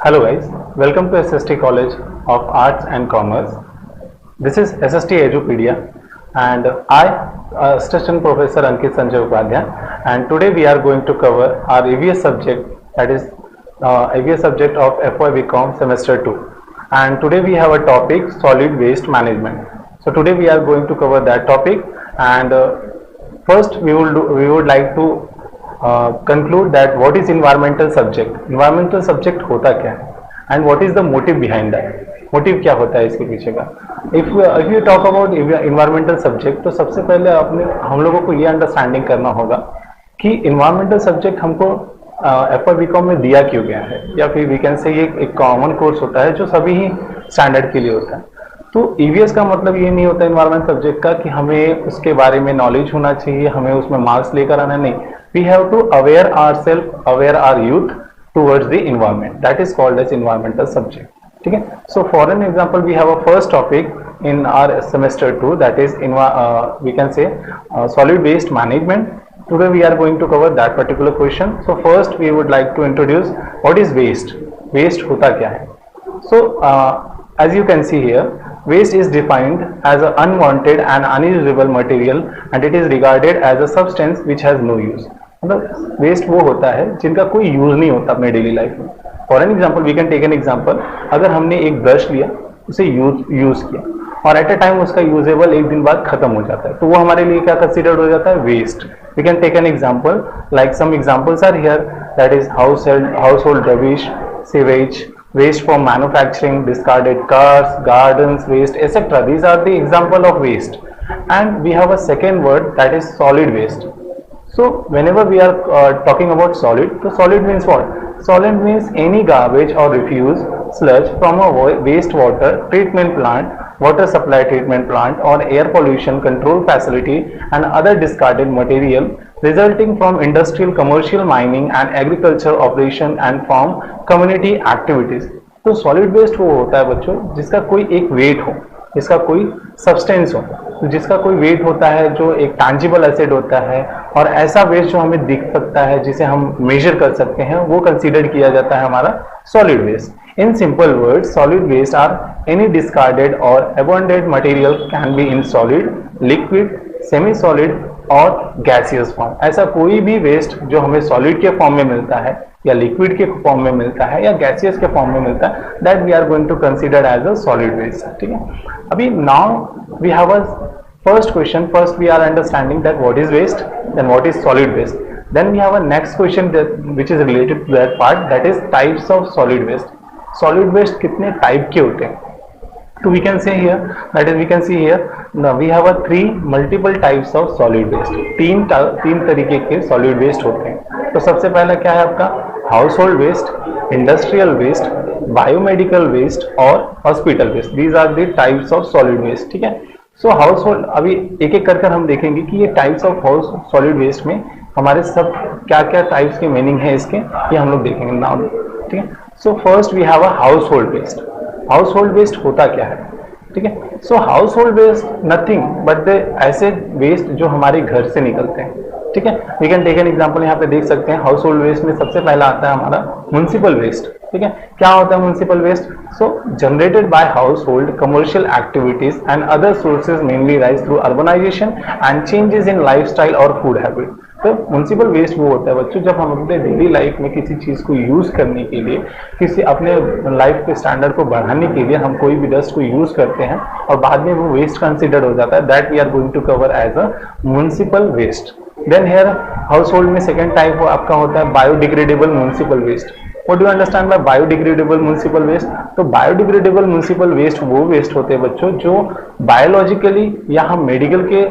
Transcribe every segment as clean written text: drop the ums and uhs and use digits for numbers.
Hello guys, welcome to SST College of Arts and Commerce. This is SST Edupedia and I, Assistant Professor Ankit Sanjay Upadhyay, and today we are going to cover our EVS subject, that is EVS subject of FY BCom semester 2. And today we have a topic solid waste management. So today we are going to cover that topic, and first we would like to conclude that what is environmental subject होता क्या है and what is the motive behind that, motive क्या होता है इसके पीछे का. if you talk about environmental subject, तो सबसे पहले हम लोगों को ये अंडरस्टैंडिंग करना होगा कि environmental subject हमको FY BCom में दिया क्यों गया है, या फिर वी कैन से ये एक कॉमन कोर्स होता है जो सभी ही स्टैंडर्ड के लिए होता है. तो EVS का मतलब ये नहीं होता इन्वायरमेंट सब्जेक्ट का कि हमें उसके बारे में नॉलेज होना चाहिए, हमें उसमें मार्क्स लेकर आना, नहीं. We have to aware ourself, aware our youth towards the environment. That is called as environmental subject. ठीक है. So for an example we have a first topic in our semester 2, that is we can say solid waste management. Today we are going to cover that particular question. So first we would like to introduce what is waste. Waste होता क्या है? So as you can see here, waste is defined as an unwanted and unusable material and it is regarded as a substance which has no use. मतलब waste वो होता है जिनका कोई use नहीं होता अपने डेली लाइफ में. For an example we can take an example. अगर हमने एक ब्रश लिया, उसे यूज किया और एट अ टाइम उसका यूजेबल एक दिन बाद खत्म हो जाता है, तो वो हमारे लिए क्या कंसिडर्ड हो जाता है? Waste. We can take an example, like some examples are here, that is household rubbish, sewage, waste from manufacturing, discarded cars, gardens waste, etc. These are the example of waste. And we have a second word, that is solid waste. So whenever we are talking about solid, so solid means what? Solid means any garbage or refuse, sludge from a wastewater treatment plant, water supply treatment plant or air pollution control facility and other discarded material resulting from industrial, commercial, mining and agriculture operation and from community activities. तो solid waste वो होता है बच्चों जिसका कोई एक wait हो, जिसका कोई सब्सटेंस हो, तो जिसका कोई वेट होता है, जो एक टैंजिबल एसिड होता है, और ऐसा वेस्ट जो हमें दिख सकता है, जिसे हम मेजर कर सकते हैं, वो कंसीडर किया जाता है हमारा solid waste. In simple words, solid waste are any discarded or abandoned material can be in solid, liquid, semi-solid और gaseous form. ऐसा कोई भी वेस्ट जो हमें सॉलिड के फॉर्म में मिलता है या लिक्विड के फॉर्म में मिलता है या गैसियस के फॉर्म में मिलता है, that we are going to consider as a solid waste. ठीक है. अभी now we have a first question. First we are understanding that what is waste, then what is solid waste. Then we have a next question which is related to that part, that is types of solid waste. Solid waste कितने type के होते हैं? तो we can say here, that is we can see here, now we have a three multiple types of solid waste. तीन तरीके के solid waste होते हैं. तो सबसे पहला क्या है आपका? Household waste, industrial waste, biomedical waste और hospital waste. These are the types of solid waste. ठीक है. So household, अभी एक एक कर हम देखेंगे कि ये types of solid waste में हमारे सब क्या क्या टाइप्स के मीनिंग है इसके, ये हम लोग देखेंगे नाउ. ठीक है. So first we have a household waste. Household waste होता क्या है? ठीक है. सो household waste nothing but the ऐसे वेस्ट जो हमारे घर से निकलते हैं. ठीक है. We can take an example. यहाँ पे देख सकते हैं हाउस होल्ड वेस्ट में सबसे पहला आता है हमारा म्युनिसिपल वेस्ट. ठीक है. क्या होता है municipal waste? So generated by household commercial activities and other sources mainly rise through urbanisation and changes in lifestyle और फूड हैबिट. तो म्युनिसिपल वेस्ट वो होता है बच्चों जब हम अपने डेली लाइफ में किसी चीज को यूज करने के लिए, किसी अपने लाइफ के स्टैंडर्ड को बढ़ाने के लिए हम कोई भी डस्ट को यूज करते हैं और बाद में वो वेस्ट कंसिडर हो जाता है, that we are going to cover as a municipal waste. Then here household में सेकेंड टाइप आपका होता है biodegradable municipal waste. What do you understand by biodegradable municipal waste? तो biodegradable municipal waste वो waste होते हैं बच्चों जो बायोलॉजिकली या हम मेडिकल के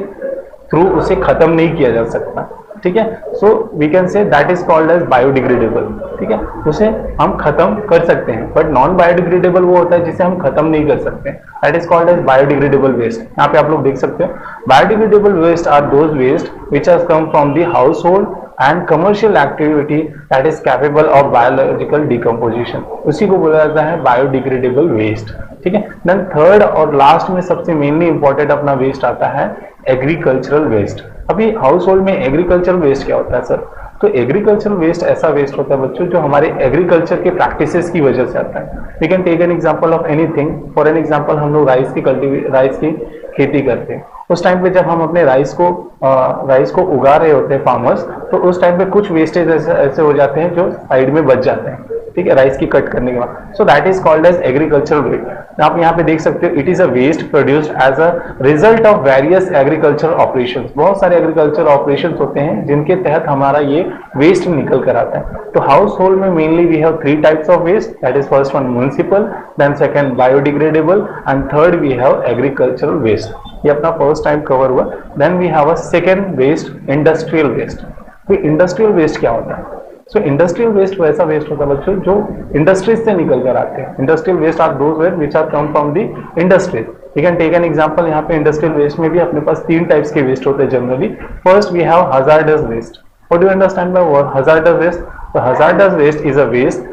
थ्रू उसे खत्म नहीं किया जा सकता. ठीक है. So we can say that is called as biodegradable. ठीक है. उसे हम खत्म कर सकते हैं, बट नॉन बायोडिग्रेडेबल वो होता है जिसे हम खत्म नहीं कर सकते, that is called as biodegradable waste. यहाँ पे आप लोग देख सकते हो biodegradable waste are those waste which has come from the household and commercial activity that is capable of biological decomposition. उसी को बोला जाता है बायोडिग्रेडेबल वेस्ट. ठीक है. देन थर्ड और लास्ट में सबसे मेनली इंपॉर्टेंट अपना वेस्ट आता है एग्रीकल्चरल वेस्ट. अभी हाउस होल्ड में एग्रीकल्चरल वेस्ट क्या होता है सर? तो एग्रीकल्चरल वेस्ट ऐसा वेस्ट होता है बच्चों जो हमारे एग्रीकल्चर के प्रैक्टिसेस की वजह से आता है। We can take an example of anything. For an example हम लोग राइस की खेती करते हैं। उस टाइम पे जब हम अपने राइस को उगा रहे होते हैं फार्मर्स, तो उस टाइम पे कुछ वेस्टेज ऐसे हो जाते हैं जो साइड में बच जाते हैं, ठीक है, राइस की कट करने के बाद। So that is called as agricultural waste. आप यहाँ पे देख सकते हो, it is a waste produced as a result of various agriculture operations. बहुत सारे एग्रीकल्चर ऑपरेशंस होते हैं जिनके तहत हमारा ये वेस्ट निकल कर आता है। तो हाउस होल्ड में mainly we have 3 types of waste, that is first one municipal, then second biodegradable and third we have agricultural waste. ये अपना फर्स्ट टाइप कवर हुआ। Then we have a second waste, industrial waste. तो industrial waste क्या होता है? So industrial waste वैसा waste होता है बच्चों जो इंडस्ट्रीज से निकल कर आते हैं। Industrial waste are those waste which are come from the industries. We can take an example. यहाँ पे इंडस्ट्रियल वेस्ट में भी अपने पास 3 टाइप्स के वेस्ट होते हैं generally. First we have hazardous waste. What do you understand by word hazardous waste? तो hazardous waste is a waste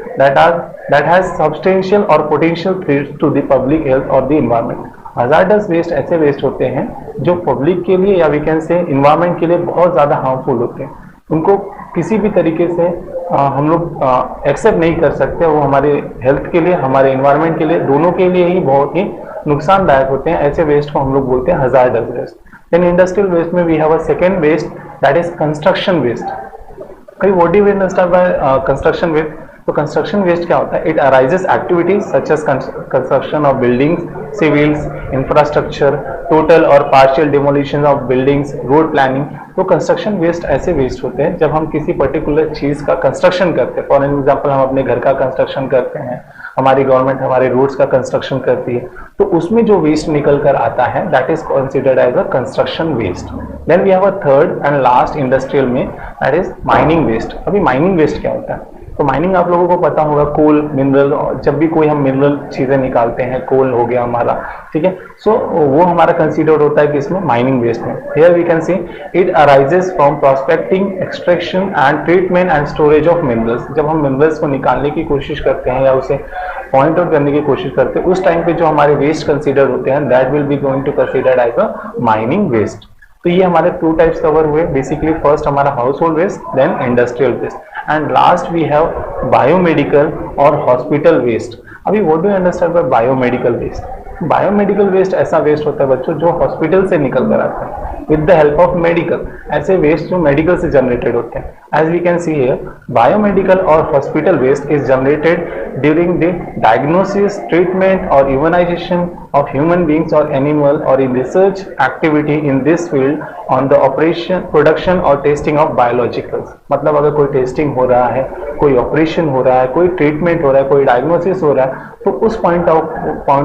that has substantial or potential threats to the public health or the environment. Hazardous waste ऐसे waste होते हैं जो public के लिए या we can से environment के लिए बहुत ज्यादा हार्मफुल होते हैं। उनको किसी भी तरीके से हम लोग एक्सेप्ट नहीं कर सकते। वो हमारे हेल्थ के लिए, हमारे इन्वायरमेंट के लिए, दोनों के लिए ही बहुत ही नुकसानदायक होते हैं। ऐसे वेस्ट को हम लोग बोलते हैं hazardous waste. Then industrial waste में we have a second waste, that is construction waste. What do you understand by construction waste? तो कंस्ट्रक्शन वेस्ट क्या होता है? It arises activities such as construction of buildings, civils, infrastructure, total और partial demolition of buildings, road planning. तो construction waste ऐसे waste होते हैं जब हम किसी पर्टिकुलर चीज का कंस्ट्रक्शन करते हैं। फॉर एग्जांपल हम अपने घर का कंस्ट्रक्शन करते हैं, हमारी गवर्नमेंट हमारे रोड्स का कंस्ट्रक्शन करती है, तो उसमें जो वेस्ट निकल कर आता है that is considered as a construction waste. Then we have a third and last industrial में, दैट इज माइनिंग वेस्ट। अभी माइनिंग वेस्ट क्या होता है? तो माइनिंग आप लोगों को पता होगा, कोल, मिनरल, जब भी कोई हम मिनरल चीजें निकालते हैं, कोल हो गया हमारा, ठीक है, सो वो हमारा कंसीडर होता है कि इसमें माइनिंग वेस्ट में। Here we can see it arises from prospecting, extraction and treatment and storage of minerals. जब हम मिनरल्स को निकालने की कोशिश करते हैं या उसे पॉइंट आउट करने की कोशिश करते हैं, उस टाइम पे जो हमारे वेस्ट कंसीडर होते हैं that will be going to considered as a mining waste. तो ये हमारे 2 टाइप्स कवर हुए बेसिकली। फर्स्ट हमारा household waste, then industrial waste, and last we have biomedical और हॉस्पिटल वेस्ट। अभी what do you understand by biomedical waste? Biomedical waste ऐसा waste होता है बच्चों जो हॉस्पिटल से निकल कर आता है with the help of medical. ऐसे वेस्ट जो मेडिकल से जनरेटेड होते हैं। As we can see here, biomedical और hospital waste is generated during the diagnosis, treatment और immunisation of human beings or animal or in research activity in this field on the operation, production or testing of biologicals। मतलब अगर कोई testing हो रहा है, कोई operation हो रहा है, कोई ट्रीटमेंट हो रहा है, कोई डायग्नोसिस हो रहा है, तो उस पॉइंट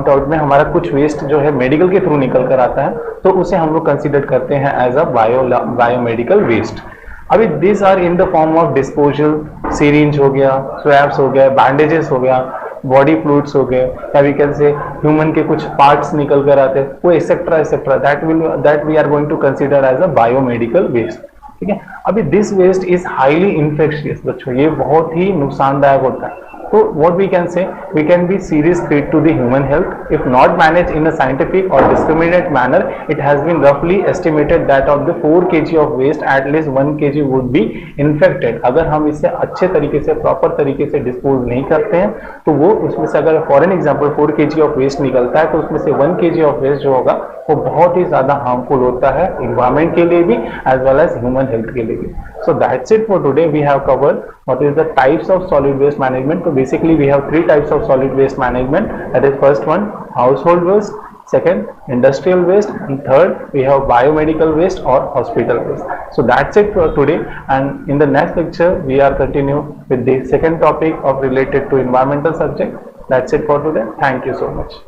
आउट में हमारा कुछ वेस्ट जो है मेडिकल के थ्रू निकल कर आता है, तो उसे हम लोग कंसिडर करते हैं एज अ बायोमेडिकल वेस्ट। अभी this are in the form of disposal, syringe हो गया, स्वैब्स हो गया, बैंडेजेस हो गया, बॉडी फ्लूइड्स हो गए, या वी कैन से ह्यूमन के कुछ पार्ट्स निकल कर आते हैं, वो etcetera etcetera, that we are going to consider as a biomedical waste. ठीक है, अभी this waste is highly infectious बच्चों, ये बहुत ही नुकसानदायक होता है। So what we can say, we can be serious threat to the human health if not managed in a scientific or discriminate manner. It has been roughly estimated that of the 4 kg of waste, at least 1 kg would be infected. अगर हम इसे अच्छे तरीके से, proper तरीके से dispose नहीं करते हैं, तो वो उसमें से अगर for an example 4 kg of waste निकलता है, तो उसमें से 1 kg ऑफ वेस्ट जो होगा वो बहुत ही ज्यादा हार्मफुल होता है इन्वायरमेंट के लिए भी as well as human health के लिए भी। So that's it for today. We have covered what is the types of solid waste management. So basically we have 3 types of solid waste management. That is first one household waste, second industrial waste, and third we have biomedical waste or hospital waste. So that's it for today, and in the next lecture we are continue with the second topic of related to environmental subject. That's it for today. Thank you so much.